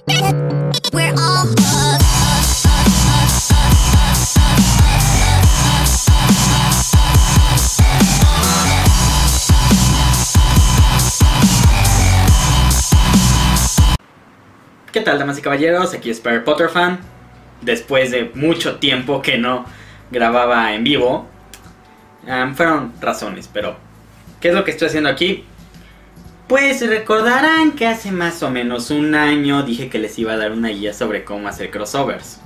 We're all ¿Qué tal, damas y caballeros? Aquí es Harry Potter Fan. Después de mucho tiempo que no grababa en vivo, fueron razones, pero ¿qué es lo que estoy haciendo aquí? Pues recordarán que hace más o menos un año dije que les iba a dar una guía sobre cómo hacer crossovers.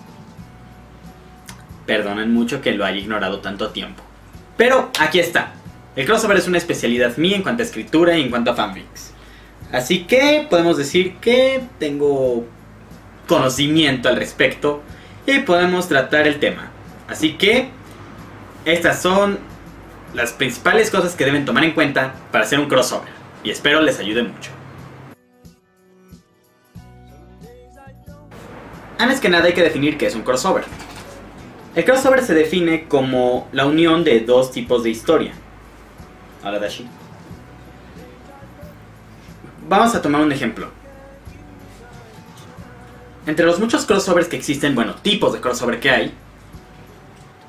Perdonen mucho que lo haya ignorado tanto tiempo, pero aquí está. El crossover es una especialidad mía en cuanto a escritura y en cuanto a fanfics. Así que podemos decir que tengo conocimiento al respecto y podemos tratar el tema. Así que estas son las principales cosas que deben tomar en cuenta para hacer un crossover. Y espero les ayude mucho. Antes que nada hay que definir qué es un crossover. El crossover se define como la unión de dos tipos de historia. Ahora Dashi. Vamos a tomar un ejemplo. Entre los muchos crossovers que existen, bueno, tipos de crossover que hay,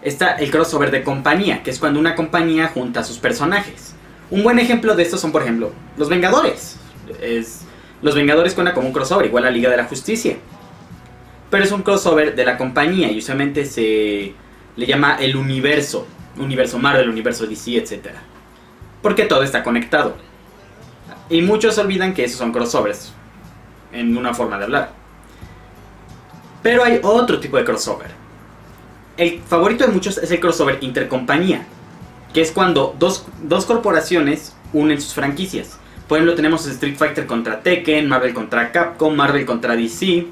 está el crossover de compañía, que es cuando una compañía junta a sus personajes. Un buen ejemplo de estos son, por ejemplo, Los Vengadores. Los Vengadores cuenta como un crossover, igual a Liga de la Justicia. Pero es un crossover de la compañía y usualmente se le llama el universo. Universo Marvel, universo DC, etc. Porque todo está conectado. Y muchos olvidan que esos son crossovers, en una forma de hablar. Pero hay otro tipo de crossover. El favorito de muchos es el crossover intercompañía, que es cuando dos corporaciones unen sus franquicias. Por ejemplo, tenemos Street Fighter contra Tekken, Marvel contra Capcom, Marvel contra DC.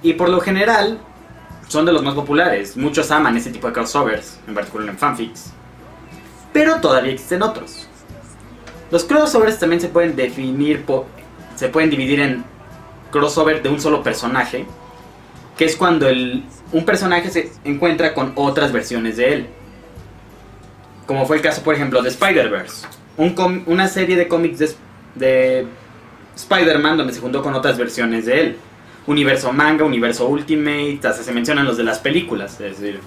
Y por lo general, son de los más populares. Muchos aman ese tipo de crossovers, en particular en fanfics. Pero todavía existen otros. Los crossovers también se pueden dividir en crossover de un solo personaje, que es cuando un personaje se encuentra con otras versiones de él. Como fue el caso, por ejemplo, de Spider-Verse. Una serie de cómics de Spider-Man donde se juntó con otras versiones de él. Universo manga, universo Ultimate, hasta se mencionan los de las películas, es decir.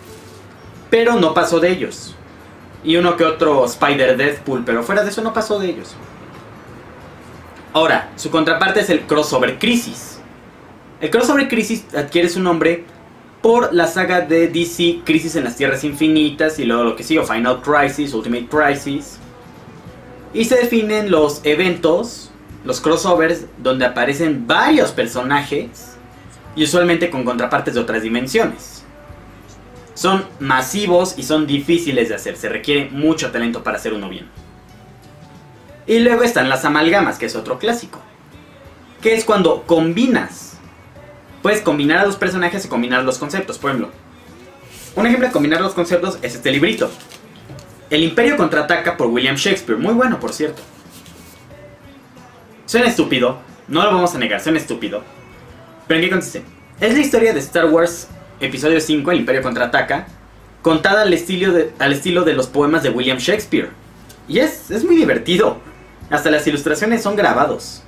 Pero no pasó de ellos. Y uno que otro Spider-Deadpool, pero fuera de eso no pasó de ellos. Ahora, su contraparte es el crossover Crisis. El crossover Crisis adquiere su nombre por la saga de DC Crisis en las Tierras Infinitas y luego lo que sigue, Final Crisis, Ultimate Crisis. Y se definen los eventos, los crossovers, donde aparecen varios personajes y usualmente con contrapartes de otras dimensiones. Son masivos y son difíciles de hacer, se requiere mucho talento para hacer uno bien. Y luego están las amalgamas, que es otro clásico, que es cuando combinas. Puedes combinar a los personajes y combinar los conceptos. Por ejemplo, un ejemplo de combinar los conceptos es este librito, El Imperio Contraataca, por William Shakespeare. Muy bueno, por cierto. Suena estúpido, no lo vamos a negar, suena estúpido. ¿Pero en qué consiste? Es la historia de Star Wars Episodio 5, El Imperio Contraataca, contada al estilo de los poemas de William Shakespeare. Y es muy divertido. Hasta las ilustraciones son grabados.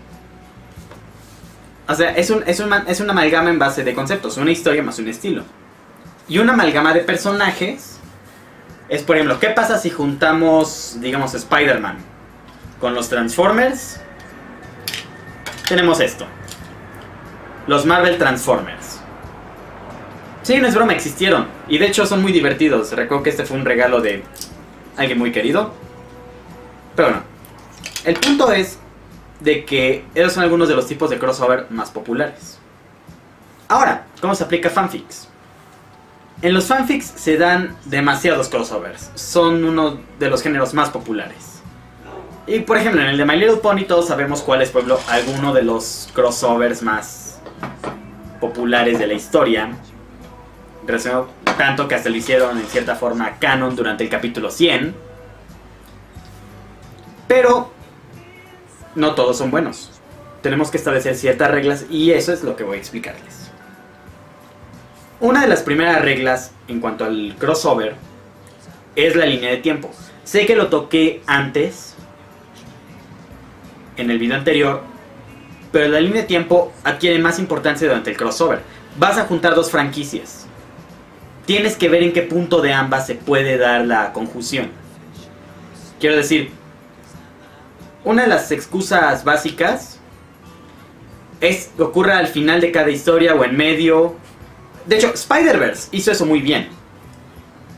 O sea, es una amalgama en base de conceptos, una historia más un estilo. Y una amalgama de personajes es, por ejemplo, ¿qué pasa si juntamos, digamos, Spider-Man con los Transformers? Tenemos esto. Los Marvel Transformers. Sí, no es broma, existieron. Y de hecho son muy divertidos. Recuerdo que este fue un regalo de alguien muy querido. Pero bueno, el punto es de que esos son algunos de los tipos de crossover más populares. Ahora, ¿cómo se aplica a fanfics? En los fanfics se dan demasiados crossovers. Son uno de los géneros más populares. Y por ejemplo, en el de My Little Pony todos sabemos cuál es, por ejemplo, alguno de los crossovers más populares de la historia. Relacionado tanto que hasta lo hicieron en cierta forma canon durante el capítulo 100. Pero no todos son buenos. Tenemos que establecer ciertas reglas y eso es lo que voy a explicarles. Una de las primeras reglas en cuanto al crossover es la línea de tiempo. Sé que lo toqué antes, en el video anterior, pero la línea de tiempo adquiere más importancia durante el crossover. Vas a juntar dos franquicias. Tienes que ver en qué punto de ambas se puede dar la conjunción. Quiero decir, una de las excusas básicas es que ocurra al final de cada historia o en medio. De hecho, Spider-Verse hizo eso muy bien.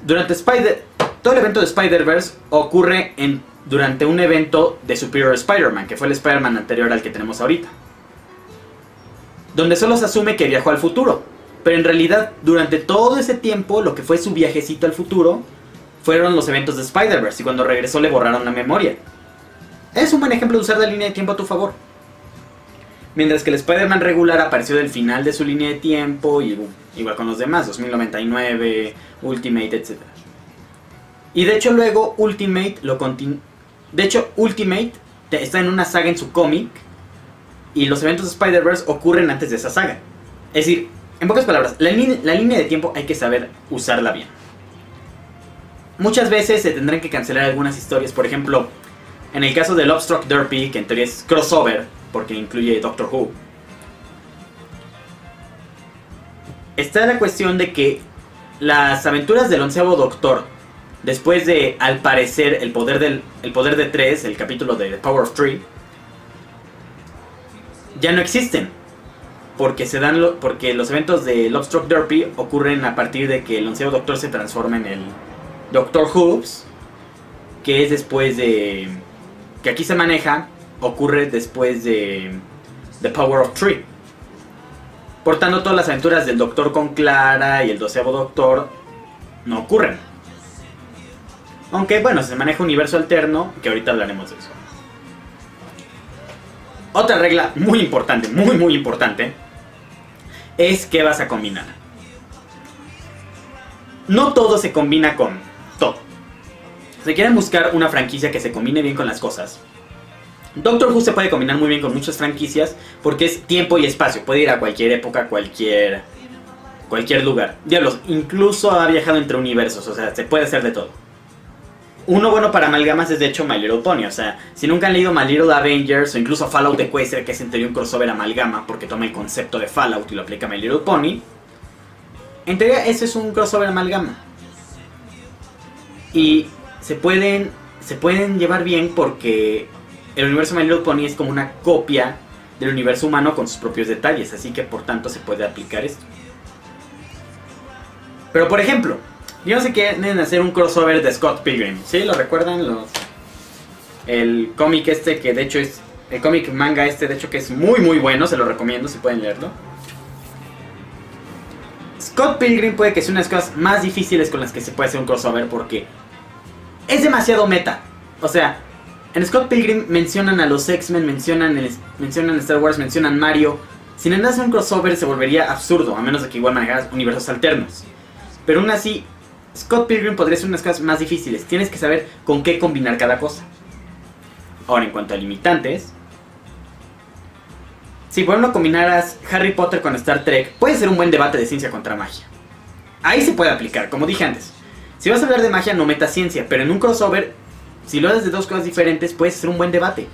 Todo el evento de Spider-Verse ocurre durante un evento de Superior Spider-Man, que fue el Spider-Man anterior al que tenemos ahorita, donde solo se asume que viajó al futuro, pero en realidad durante todo ese tiempo lo que fue su viajecito al futuro fueron los eventos de Spider-Verse, y cuando regresó le borraron la memoria. Es un buen ejemplo de usar la línea de tiempo a tu favor. Mientras que el Spider-Man regular apareció del final de su línea de tiempo, y igual con los demás, 2099, Ultimate, etc. Y de hecho luego Ultimate Ultimate está en una saga en su cómic, y los eventos de Spider-Verse ocurren antes de esa saga. Es decir, en pocas palabras, la línea de tiempo hay que saber usarla bien. Muchas veces se tendrán que cancelar algunas historias. Por ejemplo, en el caso de Lovestruck Derpy, que en teoría es crossover porque incluye Doctor Who, está la cuestión de que las aventuras del 11º Doctor, después de, al parecer, el poder de 3, el capítulo de The Power of 3, ya no existen. Porque los eventos de Lovestruck Derpy ocurren a partir de que el 11º Doctor se transforma en el Doctor Who's, que es después de... que aquí se maneja, ocurre después de The Power of 3. Por tanto, todas las aventuras del Doctor con Clara y el 12º Doctor no ocurren. Aunque, bueno, se maneja un universo alterno, que ahorita hablaremos de eso. Otra regla muy importante, muy importante, es que vas a combinar. No todo se combina con todo. Si quieren buscar una franquicia que se combine bien con las cosas, Doctor Who se puede combinar muy bien con muchas franquicias porque es tiempo y espacio. Puede ir a cualquier época, cualquier lugar. Diablos, incluso ha viajado entre universos, o sea, se puede hacer de todo. Uno bueno para amalgamas es de hecho My Little Pony. O sea, si nunca han leído My Little Avengers o incluso Fallout Equestria, que es en teoría un crossover amalgama porque toma el concepto de Fallout y lo aplica a My Little Pony, en teoría ese es un crossover amalgama. Y se pueden llevar bien porque el universo My Little Pony es como una copia del universo humano con sus propios detalles, así que por tanto se puede aplicar esto. Pero por ejemplo, digamos que quieren hacer un crossover de Scott Pilgrim, ¿sí? ¿Lo recuerdan? El cómic este que de hecho es... el cómic manga este de hecho que es muy bueno, se lo recomiendo si pueden leerlo. Scott Pilgrim puede que sea una de las cosas más difíciles con las que se puede hacer un crossover porque es demasiado meta. O sea, en Scott Pilgrim mencionan a los X-Men, mencionan Star Wars, mencionan Mario. Si no hacer un crossover se volvería absurdo, a menos de que igual manejaras universos alternos. Pero aún así, Scott Pilgrim podría ser unas cosas más difíciles. Tienes que saber con qué combinar cada cosa. Ahora, en cuanto a limitantes, si por ejemplo combinaras Harry Potter con Star Trek, puede ser un buen debate de ciencia contra magia. Ahí se puede aplicar, como dije antes. Si vas a hablar de magia, no metas ciencia, pero en un crossover, si lo haces de dos cosas diferentes, puede ser un buen debate.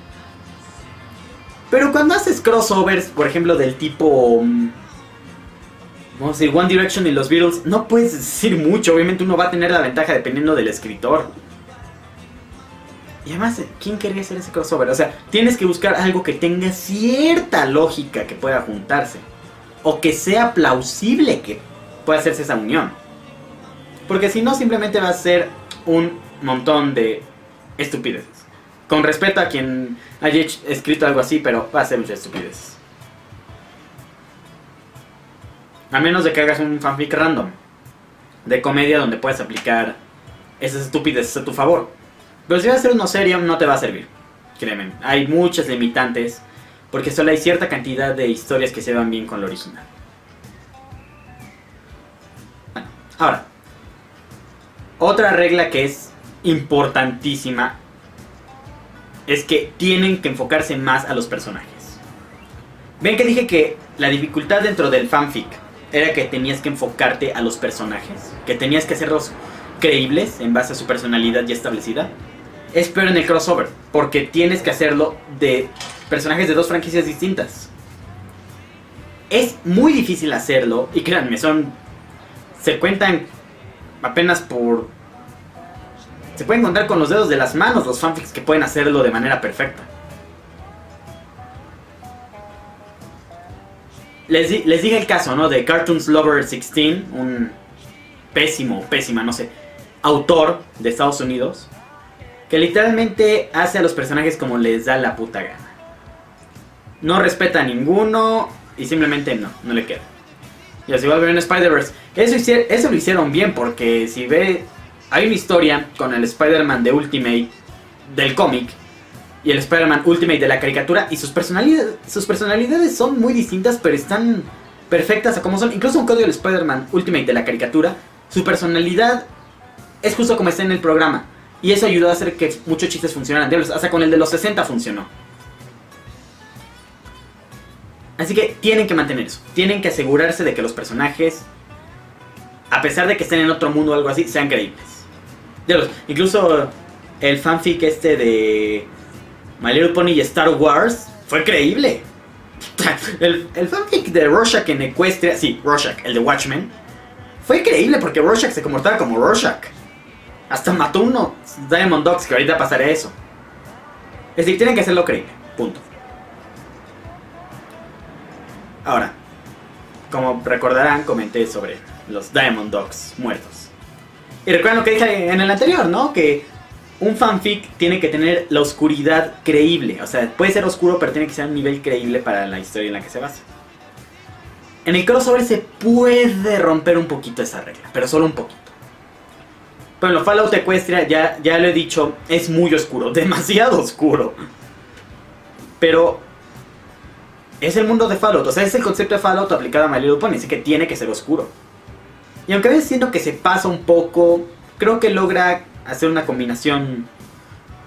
Pero cuando haces crossovers, por ejemplo, del tipo... vamos a decir, One Direction y los Beatles, no puedes decir mucho. Obviamente uno va a tener la ventaja dependiendo del escritor. Y además, ¿quién quería hacer ese crossover? O sea, tienes que buscar algo que tenga cierta lógica que pueda juntarse. O que sea plausible que pueda hacerse esa unión. Porque si no, simplemente va a ser un montón de estupideces. Con respeto a quien haya escrito algo así, pero va a ser muchas estupideces. A menos de que hagas un fanfic random de comedia donde puedes aplicar esas estupideces a tu favor. Pero si vas a hacer uno serio, no te va a servir. Créeme, hay muchas limitantes porque solo hay cierta cantidad de historias que se van bien con lo original. Bueno, ahora, otra regla que es importantísima es que tienen que enfocarse más a los personajes. Ven que dije que la dificultad dentro del fanfic era que tenías que enfocarte a los personajes, que tenías que hacerlos creíbles en base a su personalidad ya establecida. es peor en el crossover, porque tienes que hacerlo de personajes de dos franquicias distintas. Es muy difícil hacerlo, y créanme, se cuentan apenas por... Se pueden contar con los dedos de las manos los fanfics que pueden hacerlo de manera perfecta. Les dije el caso, ¿no? De Cartoons Lover 16, un pésima, no sé, autor de Estados Unidos, que literalmente hace a los personajes como les da la puta gana. No respeta a ninguno y simplemente no le queda. Y así va a ver en Spider-Verse. Eso lo hicieron bien, porque si ve... Hay una historia con el Spider-Man de Ultimate del cómic y el Spider-Man Ultimate de la caricatura, y sus personalidades son muy distintas, pero están perfectas a como son. Incluso un código del Spider-Man Ultimate de la caricatura, su personalidad es justo como está en el programa, y eso ayudó a hacer que muchos chistes funcionaran. Hasta con el de los 60 funcionó. Así que tienen que mantener eso. Tienen que asegurarse de que los personajes, a pesar de que estén en otro mundo o algo así, sean creíbles. Incluso el fanfic de My Little Pony y Star Wars fue creíble. El fanfic de Rorschach en Equestria, sí, Rorschach, el de Watchmen, fue creíble porque Rorschach se comportaba como Rorschach. Hasta mató unos Diamond Dogs, que ahorita pasaré eso. Es decir, tienen que hacerlo creíble, punto. Ahora, como recordarán, comenté sobre los Diamond Dogs muertos. Y recuerdan lo que dije en el anterior, ¿no? Que un fanfic tiene que tener la oscuridad creíble. O sea, puede ser oscuro, pero tiene que ser a un nivel creíble para la historia en la que se basa. En el crossover se puede romper un poquito esa regla, pero solo un poquito. Bueno, Fallout Equestria, ya lo he dicho, es muy oscuro, demasiado oscuro. Pero es el mundo de Fallout, o sea, es el concepto de Fallout aplicado a My Little Pony, así que tiene que ser oscuro. Y aunque a veces siento que se pasa un poco, creo que logra hacer una combinación.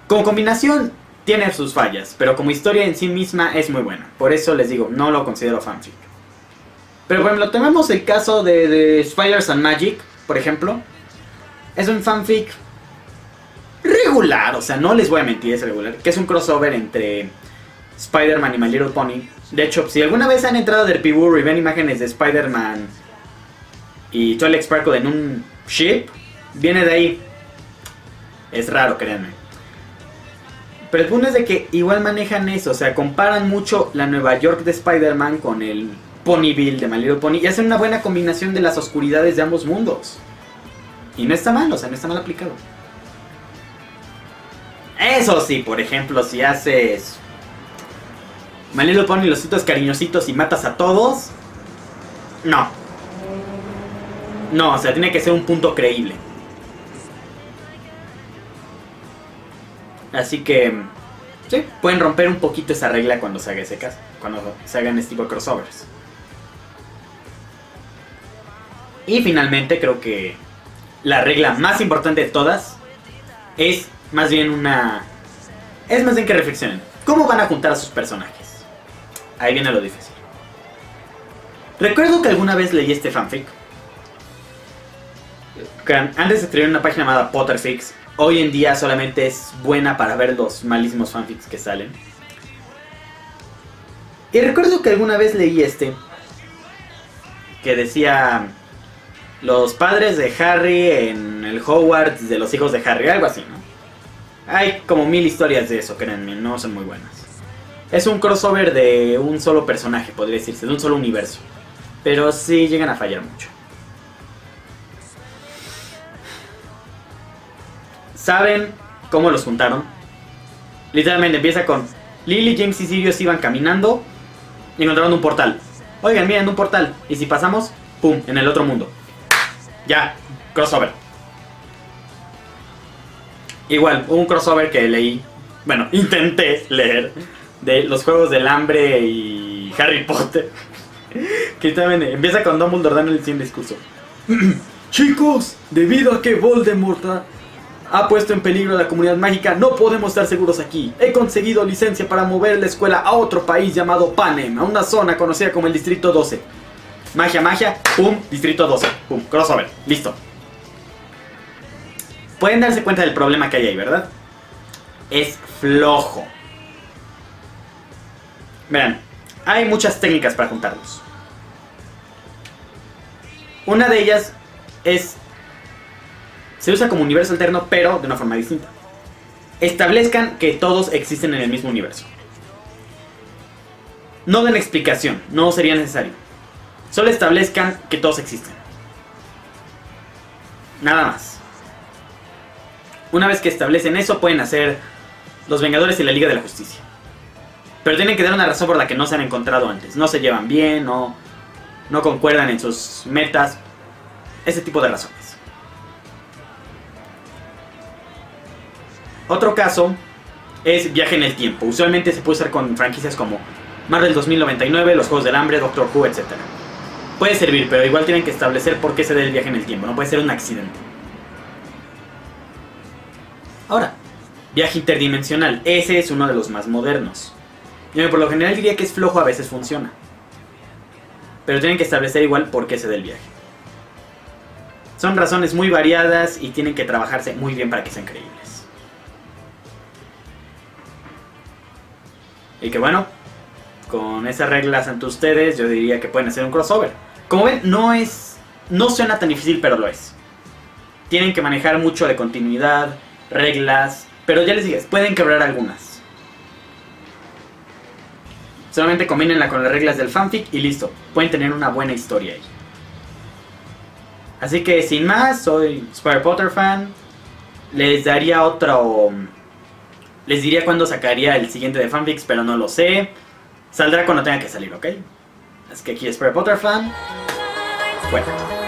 Como combinación tiene sus fallas, pero como historia en sí misma es muy buena. Por eso les digo, no lo considero fanfic. Pero por ejemplo, tenemos el caso de Spiders and Magic, por ejemplo. Es un fanfic regular, o sea, no les voy a mentir, es regular. Que es un crossover entre Spider-Man y My Little Pony. De hecho, si alguna vez han entrado a Derpibur y ven imágenes de Spider-Man y Twilight Sparkle en un ship, viene de ahí. Es raro, créanme. Pero el punto es de que igual manejan eso, o sea, comparan mucho la Nueva York de Spider-Man con el Ponyville de My Little Pony y hacen una buena combinación de las oscuridades de ambos mundos. Y no está mal, o sea, no está mal aplicado. Eso sí, por ejemplo, si haces My Little Pony los ositos cariñositos y matas a todos, no, o sea, tiene que ser un punto creíble. Así que sí, pueden romper un poquito esa regla cuando se haga ese caso, cuando se hagan este tipo de crossovers. Y finalmente creo que la regla más importante de todas es más bien que reflexionen. ¿Cómo van a juntar a sus personajes? Ahí viene lo difícil. Recuerdo que alguna vez leí este fanfic. Antes escribí en una página llamada Potterfix. Hoy en día solamente es buena para ver los malísimos fanfics que salen. Y recuerdo que alguna vez leí que decía los padres de Harry en el Hogwarts de los hijos de Harry, algo así, ¿no? Hay como 1000 historias de eso, créanme, no son muy buenas. Es un crossover de un solo personaje, podría decirse, de un solo universo. Pero sí llegan a fallar mucho. ¿Saben cómo los juntaron? Literalmente empieza con Lily, James y Sirius iban caminando y encontraron un portal. Oigan, miren, un portal. Y si pasamos, ¡pum!, en el otro mundo. Ya, crossover. Igual, un crossover que leí, bueno, intenté leer, de los Juegos del Hambre y Harry Potter. Que también empieza con Dumbledore dando el siguiente discurso. Chicos, debido a que Voldemort ha puesto en peligro a la comunidad mágica, no podemos estar seguros aquí. He conseguido licencia para mover la escuela a otro país llamado Panem, a una zona conocida como el Distrito 12. Magia, pum, Distrito 12, pum, crossover, listo. Pueden darse cuenta del problema que hay ahí, ¿verdad? es flojo. Vean, hay muchas técnicas para juntarlos. Una de ellas es... se usa como universo alterno, pero de una forma distinta. Establezcan que todos existen en el mismo universo. No den explicación, no sería necesario. Solo establezcan que todos existen. Nada más. Una vez que establecen eso, pueden hacer los Vengadores y la Liga de la Justicia. Pero tienen que dar una razón por la que no se han encontrado antes. No se llevan bien, no concuerdan en sus metas. Ese tipo de razones. Otro caso es viaje en el tiempo. Usualmente se puede usar con franquicias como Marvel 2099, Los Juegos del Hambre, Doctor Who, etc. Puede servir, pero igual tienen que establecer por qué se da el viaje en el tiempo. No puede ser un accidente. Ahora, viaje interdimensional. Ese es uno de los más modernos. Yo por lo general diría que es flojo, a veces funciona. Pero tienen que establecer igual por qué se da el viaje. Son razones muy variadas y tienen que trabajarse muy bien para que sean creíbles. Y que bueno, con esas reglas ante ustedes, yo diría que pueden hacer un crossover. Como ven, no suena tan difícil, pero lo es. Tienen que manejar mucho de continuidad, reglas, pero ya les dije, pueden quebrar algunas. Solamente combínenla con las reglas del fanfic y listo, pueden tener una buena historia ahí. Así que sin más, soy Spider Potter fan. Les daría otro... les diría cuándo sacaría el siguiente de fanfics, pero no lo sé. Saldrá cuando tenga que salir, ¿ok? Así que aquí Spider Potter fan. Fuera.